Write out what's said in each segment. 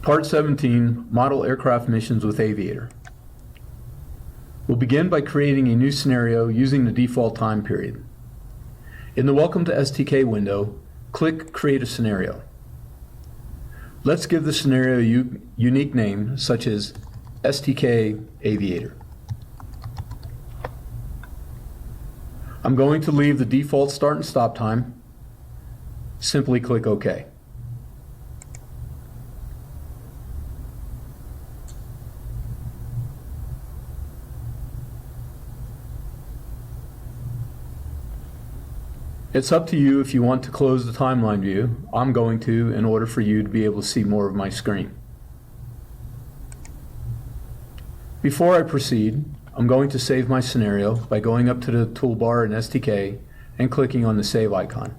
Part 17, Model Aircraft Missions with Aviator. We'll begin by creating a new scenario using the default time period. In the Welcome to STK window, click Create a Scenario. Let's give the scenario a unique name, such as STK Aviator. I'm going to leave the default start and stop time. Simply click OK. It's up to you if you want to close the timeline view. I'm going to, in order for you to be able to see more of my screen. Before I proceed, I'm going to save my scenario by going up to the toolbar in STK and clicking on the Save icon.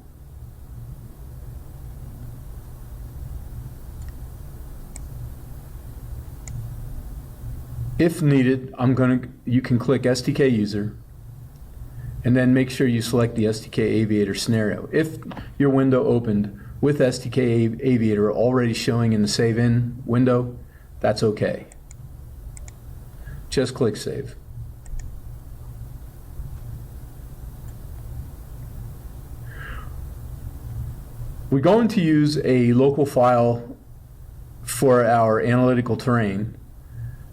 If needed, you can click STK User, and then make sure you select the STK Aviator scenario. If your window opened with STK Aviator already showing in the Save In window, that's okay. Just click Save. We're going to use a local file for our analytical terrain.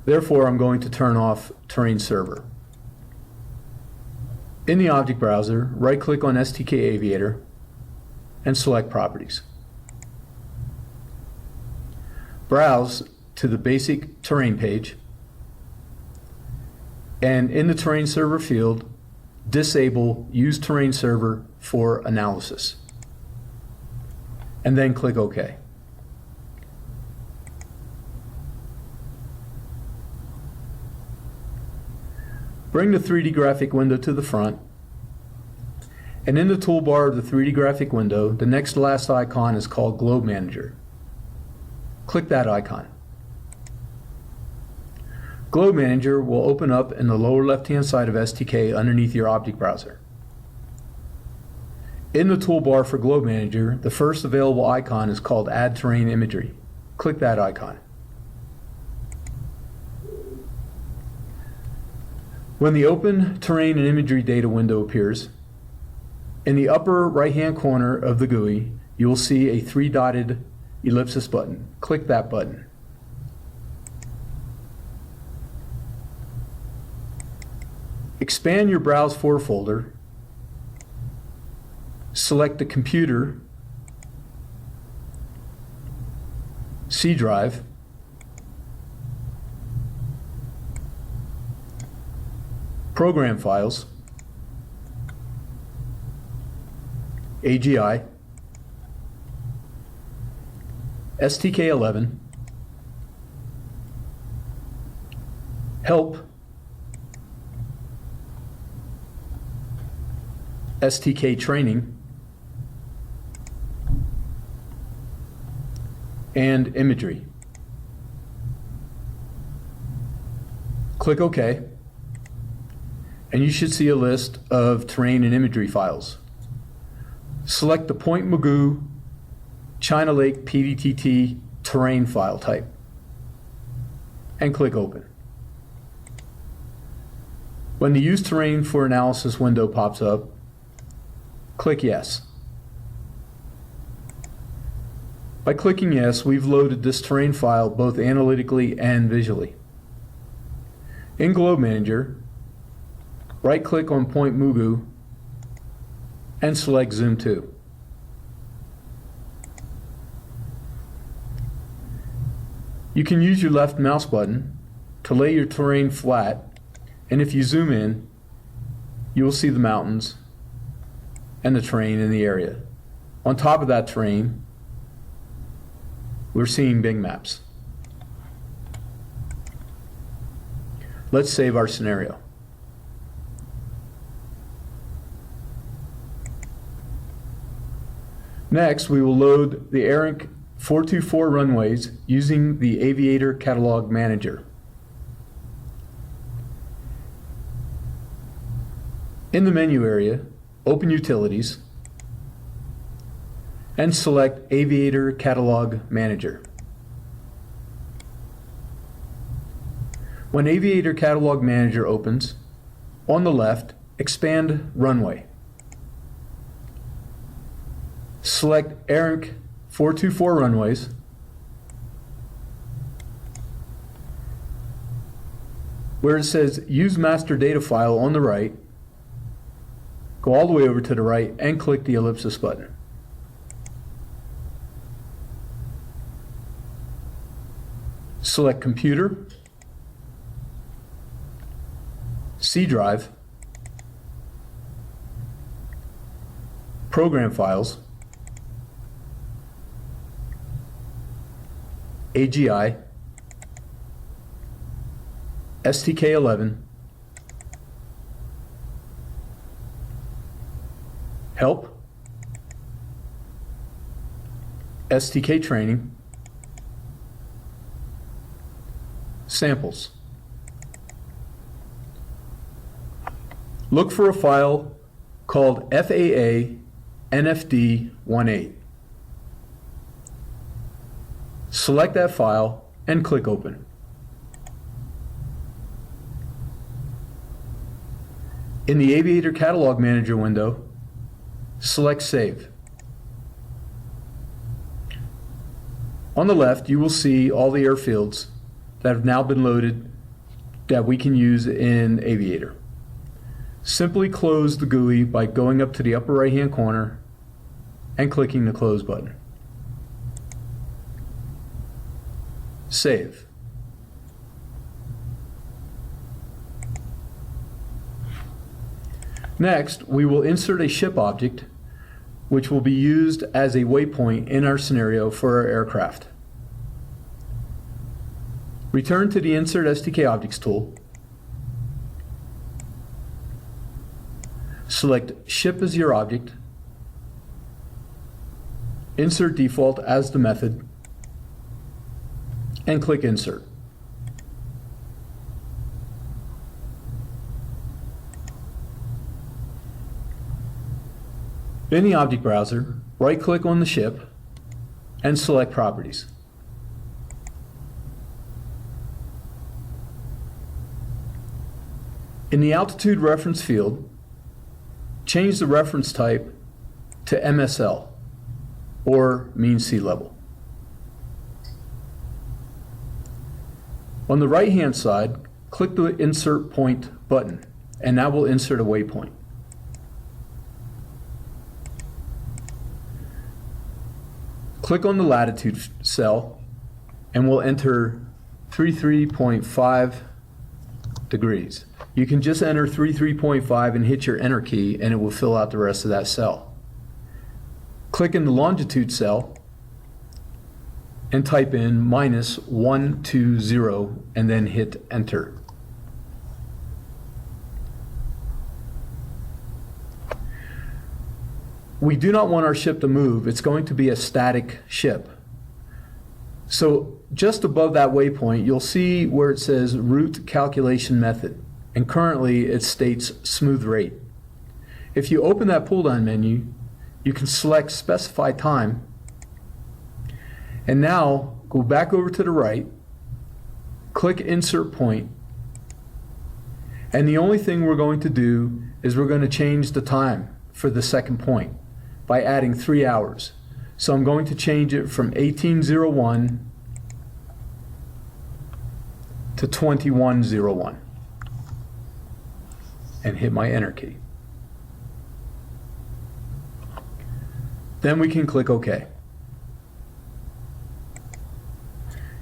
Therefore, I'm going to turn off Terrain Server. In the object browser, right-click on STK Aviator and select Properties. Browse to the Basic Terrain page, and in the Terrain Server field, disable Use Terrain Server for Analysis, and then click OK. Bring the 3D graphic window to the front, and in the toolbar of the 3D graphic window, the next to last icon is called Globe Manager. Click that icon. Globe Manager will open up in the lower left-hand side of STK underneath your object browser. In the toolbar for Globe Manager, the first available icon is called Add Terrain Imagery. Click that icon. When the Open Terrain and Imagery Data window appears, in the upper right-hand corner of the GUI, you will see a three-dotted ellipsis button. Click that button. Expand your Browse For folder, select the Computer, C drive, Program Files, AGI, STK11, Help, STK Training, and Imagery. Click OK, and you should see a list of terrain and imagery files. Select the Point Mugu China Lake PDTT terrain file type and click Open. When the Use Terrain for Analysis window pops up, click Yes. By clicking Yes, we've loaded this terrain file both analytically and visually. In Globe Manager, right-click on Point Mugu and select Zoom to. You can use your left mouse button to lay your terrain flat, and if you zoom in, you will see the mountains and the terrain in the area. On top of that terrain, we're seeing Bing maps. Let's save our scenario. Next, we will load the ARINC 424 runways using the Aviator Catalog Manager. In the menu area, open Utilities and select Aviator Catalog Manager. When Aviator Catalog Manager opens, on the left, expand Runway. Select ARINC 424 runways. Where it says Use Master Data File on the right, go all the way over to the right and click the ellipsis button. Select Computer, C Drive, Program Files, AGI, STK 11, Help, STK Training, Samples. Look for a file called FAA NFD 18. Select that file and click Open. In the Aviator Catalog Manager window, select Save. On the left, you will see all the airfields that have now been loaded that we can use in Aviator. Simply close the GUI by going up to the upper right-hand corner and clicking the Close button. Save. Next, we will insert a ship object which will be used as a waypoint in our scenario for our aircraft. Return to the Insert STK Objects tool. Select Ship as your object. Insert Default as the method. And click Insert. In the Object Browser, right-click on the ship and select Properties. In the Altitude Reference field, change the reference type to MSL, or Mean Sea Level. On the right-hand side, click the Insert Point button, and that will insert a waypoint. Click on the latitude cell and we'll enter 33.5 degrees. You can just enter 33.5 and hit your Enter key and it will fill out the rest of that cell. Click in the longitude cell and type in -120 and then hit Enter. We do not want our ship to move. It's going to be a static ship. So just above that waypoint, you'll see where it says Route Calculation Method, and currently it states Smooth Rate. If you open that pull-down menu, you can select Specify Time, and now go back over to the right, click Insert Point, and the only thing we're going to do is we're going to change the time for the second point by adding 3 hours. So I'm going to change it from 1801 to 2101 and hit my Enter key. Then we can click OK.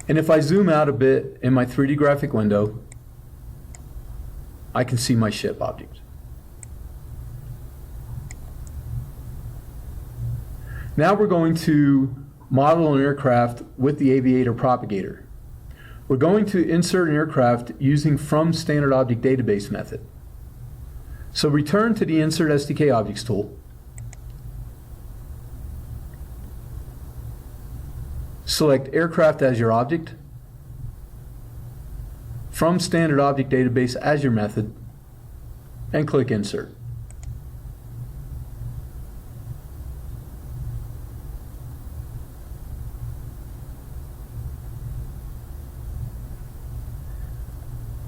And if I zoom out a bit in my 3D graphic window, I can see my ship object. Now we're going to model an aircraft with the Aviator propagator. We're going to insert an aircraft using From Standard Object Database method. So return to the Insert STK Objects tool. Select Aircraft as your object, From Standard Object Database as your method, and click Insert.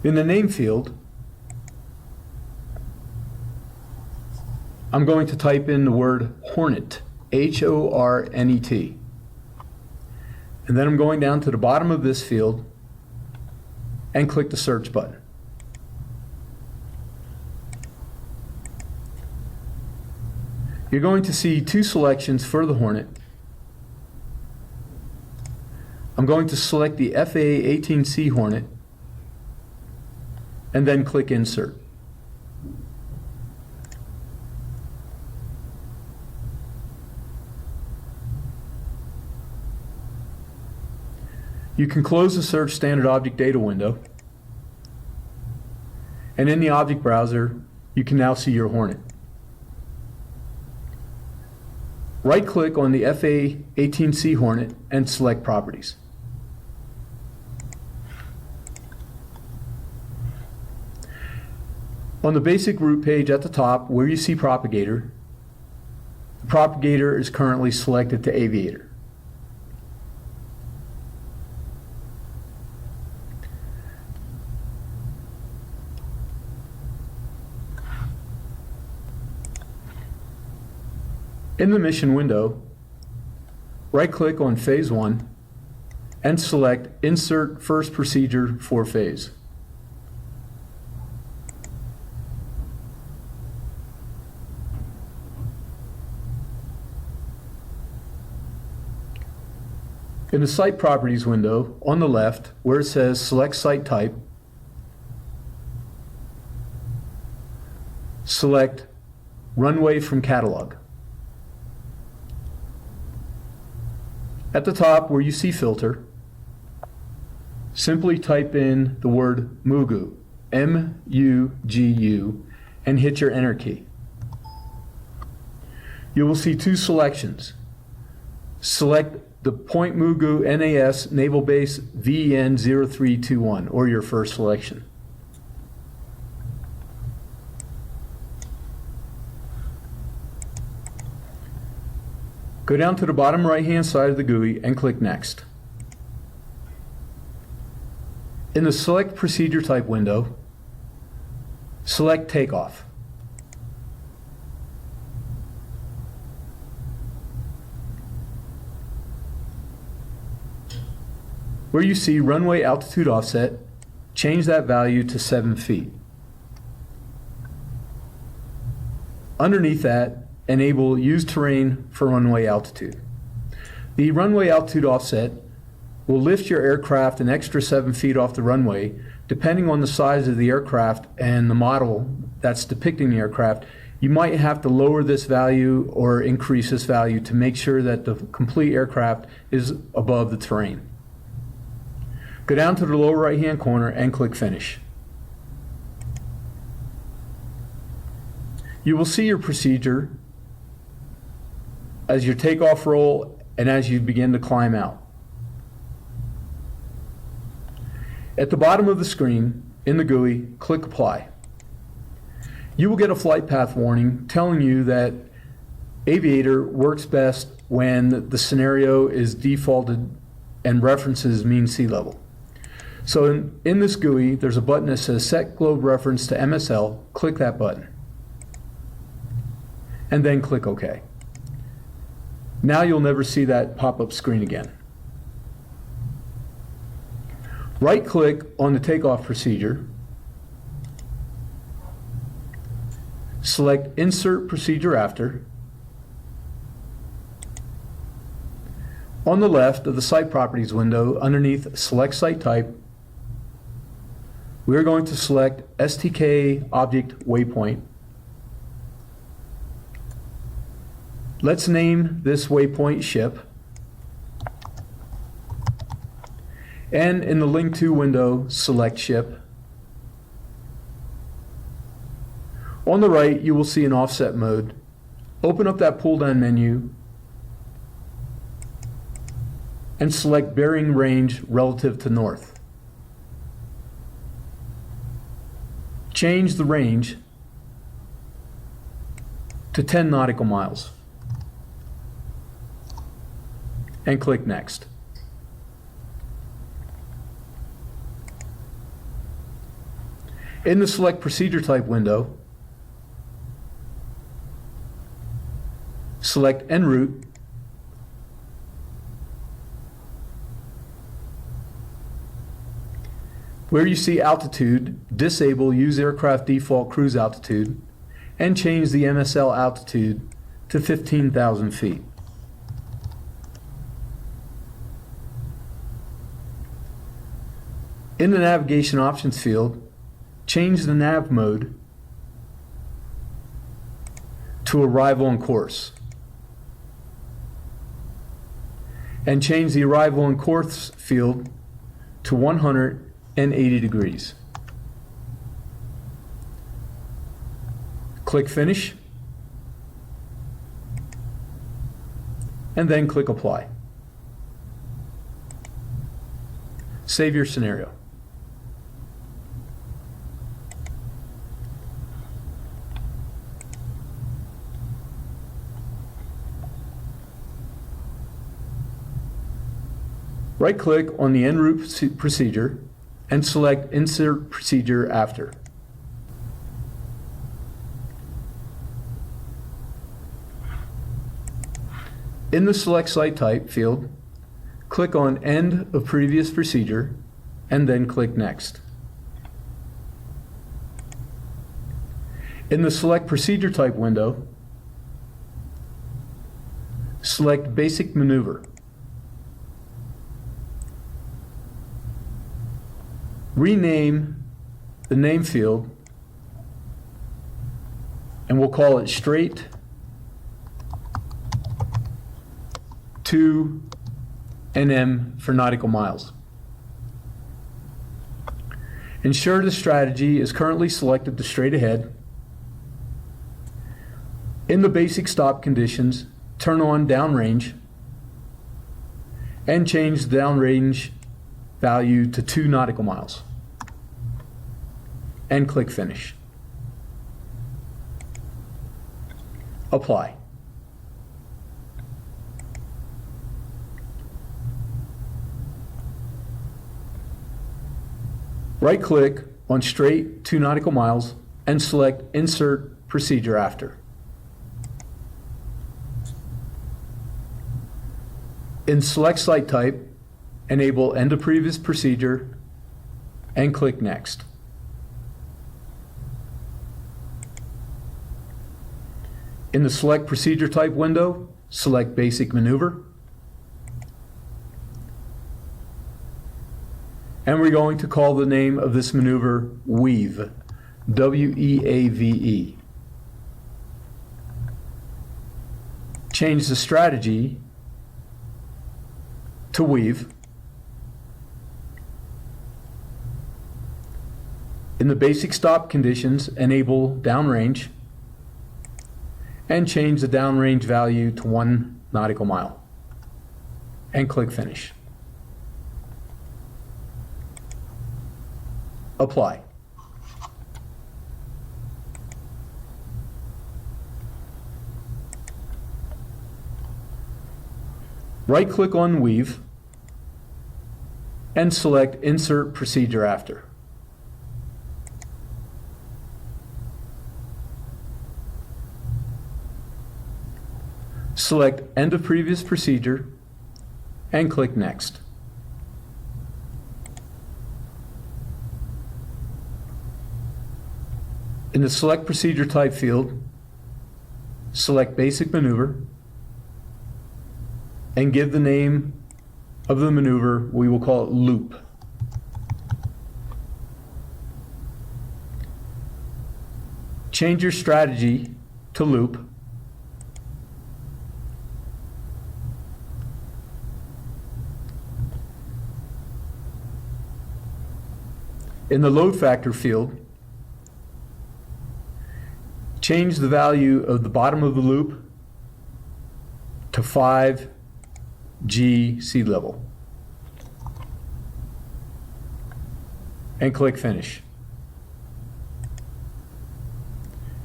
In the name field, I'm going to type in the word Hornet, H-O-R-N-E-T. And then I'm going down to the bottom of this field and click the search button. You're going to see two selections for the Hornet. I'm going to select the FA-18C Hornet and then click Insert. You can close the Search Standard Object Data window, and in the Object Browser, you can now see your Hornet. Right-click on the FA-18C Hornet and select Properties. On the basic route page at the top, where you see Propagator, the Propagator is currently selected to Aviator. In the mission window, right-click on Phase 1 and select Insert First Procedure for Phase. In the Site Properties window, on the left, where it says Select Site Type, select Runway from Catalog. At the top, where you see Filter, simply type in the word Mugu, M-U-G-U, and hit your Enter key. You will see two selections. Select the Point Mugu NAS Naval Base VEN 0321, or your first selection. Go down to the bottom right-hand side of the GUI and click Next. In the Select Procedure Type window, select Takeoff. Where you see Runway Altitude Offset, change that value to 7 feet. Underneath that, enable Use Terrain for Runway Altitude. The Runway Altitude Offset will lift your aircraft an extra 7 feet off the runway. Depending on the size of the aircraft and the model that's depicting the aircraft, you might have to lower this value or increase this value to make sure that the complete aircraft is above the terrain. Go down to the lower right-hand corner and click Finish. You will see your procedure as your takeoff roll and as you begin to climb out. At the bottom of the screen, in the GUI, click Apply. You will get a flight path warning telling you that Aviator works best when the scenario is defaulted and references mean sea level. So in this GUI, there's a button that says Set Globe Reference to MSL. Click that button. And then click OK. Now you'll never see that pop-up screen again. Right-click on the takeoff procedure. Select Insert Procedure After. On the left of the Site Properties window, underneath Select Site Type, we're going to select STK Object Waypoint. Let's name this waypoint Ship. And in the Link To window, select Ship. On the right, you will see an offset mode. Open up that pull-down menu and select Bearing Range relative to north. Change the range to 10 nautical miles. And click Next. In the Select Procedure Type window, select En route, where you see altitude, disable Use Aircraft Default Cruise Altitude and change the MSL altitude to 15,000 feet. In the Navigation Options field, change the nav mode to Arrival on Course, and change the Arrival on Course field to 180 degrees. Click Finish, and then click Apply. Save your scenario. Right-click on the En route procedure and select Insert Procedure After. In the Select Site Type field, click on End of Previous Procedure and then click Next. In the Select Procedure Type window, select Basic Maneuver. Rename the name field, and we'll call it Straight to NM for nautical miles. Ensure the strategy is currently selected to straight ahead. In the basic stop conditions, turn on downrange and change the downrange value to 2 nautical miles. And click Finish. Apply. Right-click on Straight 2 nautical miles and select Insert Procedure After. In Select Site Type, enable End of Previous Procedure and click Next. In the Select Procedure Type window, select Basic Maneuver. And we're going to call the name of this maneuver Weave, W-E-A-V-E. Change the strategy to Weave. In the basic stop conditions, enable downrange and change the downrange value to 1 nautical mile and click Finish. Apply. Right-click on Weave and select Insert Procedure After. Select End of Previous Procedure and click Next. In the Select Procedure Type field, select Basic Maneuver and give the name of the maneuver, we will call it Loop. Change your strategy to Loop. In the Load Factor field, change the value of the bottom of the loop to 5 G sea level and click Finish.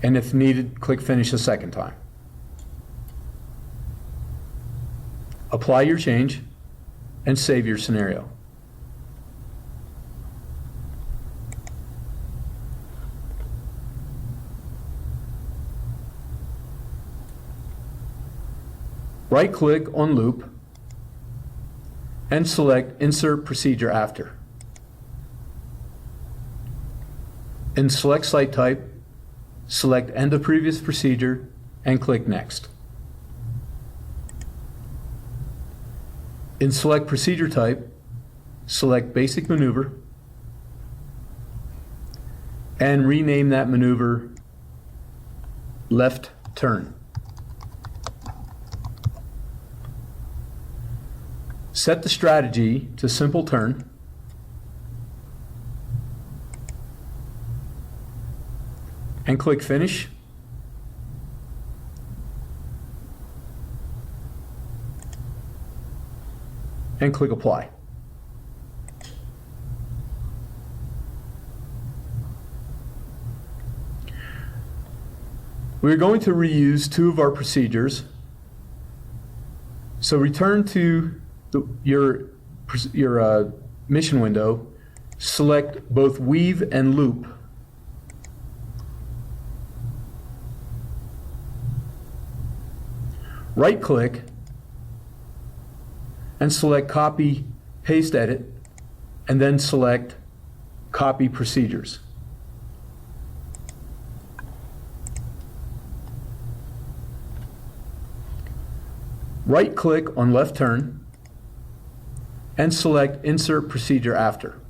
And if needed, click Finish a second time. Apply your change and save your scenario. Right-click on Loop and select Insert Procedure After. In Select Site Type, select End of Previous Procedure and click Next. In Select Procedure Type, select Basic Maneuver and rename that maneuver Left Turn. Set the strategy to Simple Turn and click Finish. And click Apply. We're going to reuse two of our procedures. So return to your mission window, select both Weave and Loop. Right-click and select Copy, Paste Edit, and then select Copy Procedures. Right-click on Left Turn and select Insert Procedure After.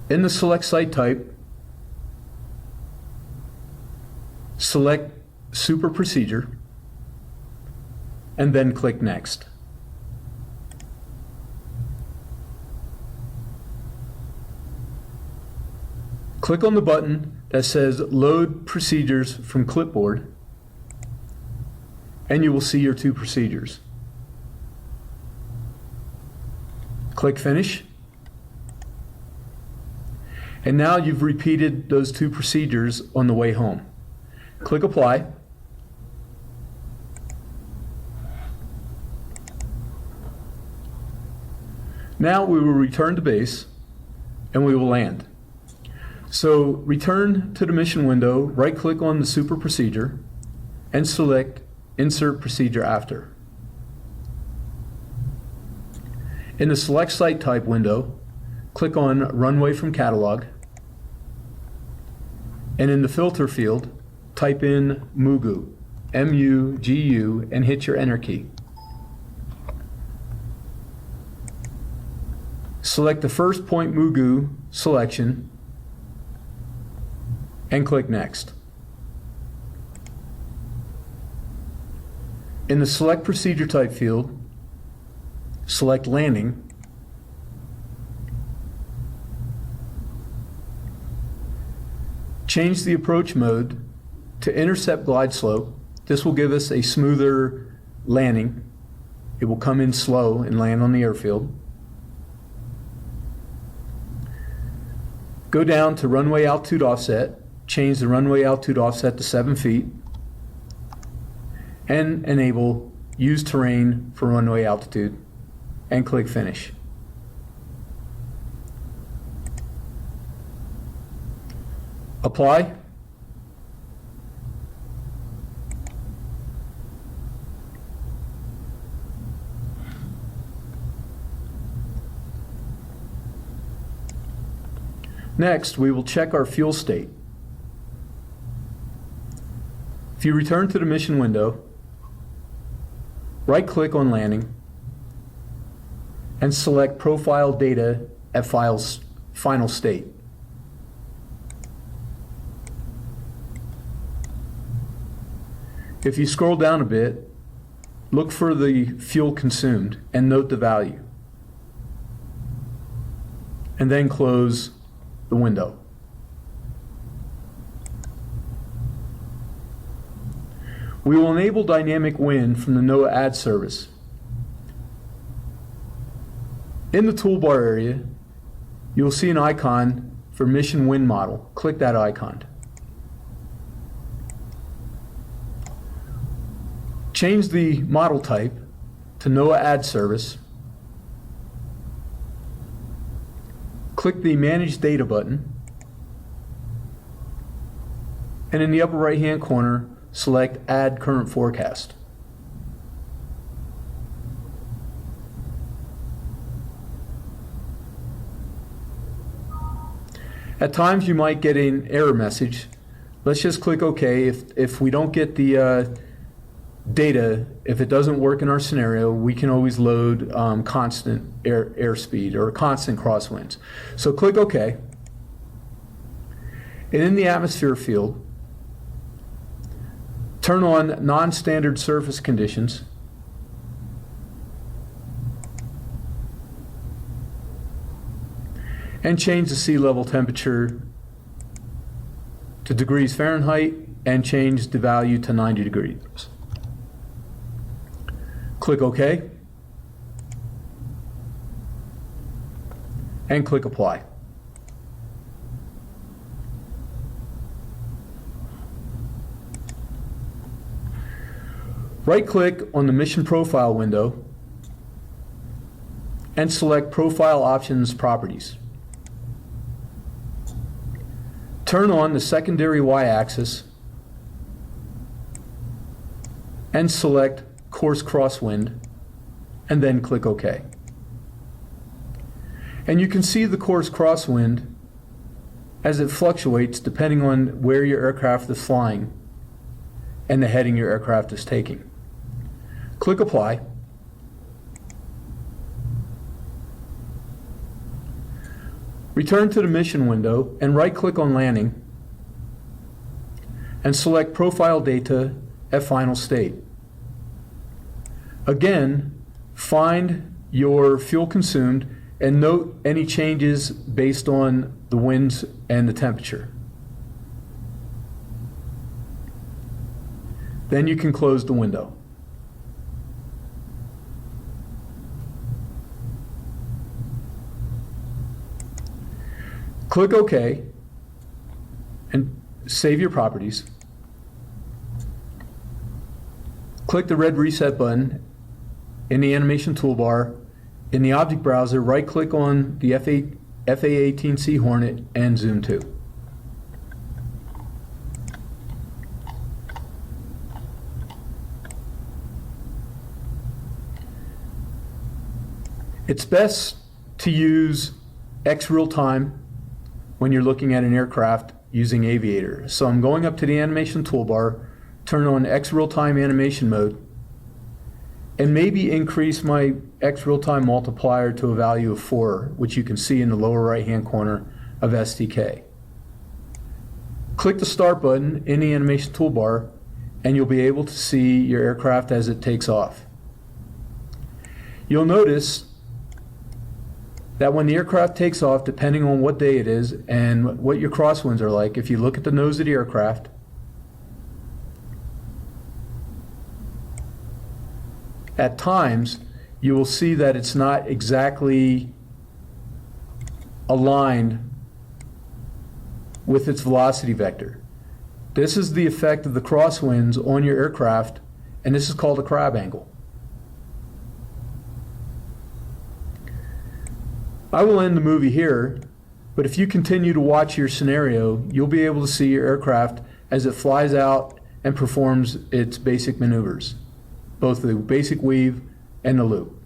In the Select Site Type, select Super Procedure and then click Next. Click on the button that says Load Procedures from Clipboard and you will see your two procedures. Click Finish. And now you've repeated those two procedures on the way home. Click Apply. Now we will return to base and we will land. So return to the mission window, right-click on the super procedure and select Insert Procedure After. In the Select Site Type window, click on Runway from Catalog, and in the filter field, type in Mugu, M-U-G-U, and hit your Enter key. Select the first point Mugu selection and click Next. In the Select Procedure Type field, select Landing, change the approach mode to Intercept Glide Slope. This will give us a smoother landing. It will come in slow and land on the airfield. Go down to Runway Altitude Offset, change the runway altitude offset to 7 feet, and enable Use Terrain for runway altitude, and click Finish. Apply. Next, we will check our fuel state. If you return to the mission window, right-click on Landing and select Profile Data at Final State. If you scroll down a bit, look for the fuel consumed and note the value. And then close the window. We will enable dynamic wind from the NOAA ad service. In the toolbar area, you will see an icon for Mission Wind Model. Click that icon. Change the model type to NOAA ad service. click the Manage Data button, and in the upper right-hand corner, select Add Current Forecast. At times you might get an error message. Let's just click OK. If we don't get the data, if it doesn't work in our scenario, we can always load constant airspeed or constant crosswinds. So click OK. And in the atmosphere field, turn on non-standard surface conditions. And change the sea level temperature to degrees Fahrenheit and change the value to 90 degrees. Click OK. And click Apply. Right-click on the Mission Profile window and select Profile Options Properties. Turn on the secondary y-axis and select Course Crosswind, and then click OK. And you can see the course crosswind as it fluctuates depending on where your aircraft is flying and the heading your aircraft is taking. Click Apply. Return to the mission window and right-click on Landing and select Profile Data at Final State. Again, find your fuel consumed and note any changes based on the winds and the temperature. Then you can close the window. Click OK and save your properties. Click the red Reset button in the animation toolbar. In the object browser, right-click on the FA-18C Hornet and zoom to. It's best to use X real time when you're looking at an aircraft using Aviator. So I'm going up to the animation toolbar, turn on X real-time animation mode, and maybe increase my X real-time multiplier to a value of 4, which you can see in the lower right-hand corner of STK. Click the Start button in the animation toolbar, and you'll be able to see your aircraft as it takes off. You'll notice that when the aircraft takes off, depending on what day it is and what your crosswinds are like, if you look at the nose of the aircraft, at times you will see that it's not exactly aligned with its velocity vector. This is the effect of the crosswinds on your aircraft, and this is called a crab angle. I will end the movie here, but if you continue to watch your scenario, you'll be able to see your aircraft as it flies out and performs its basic maneuvers, both the basic weave and the loop.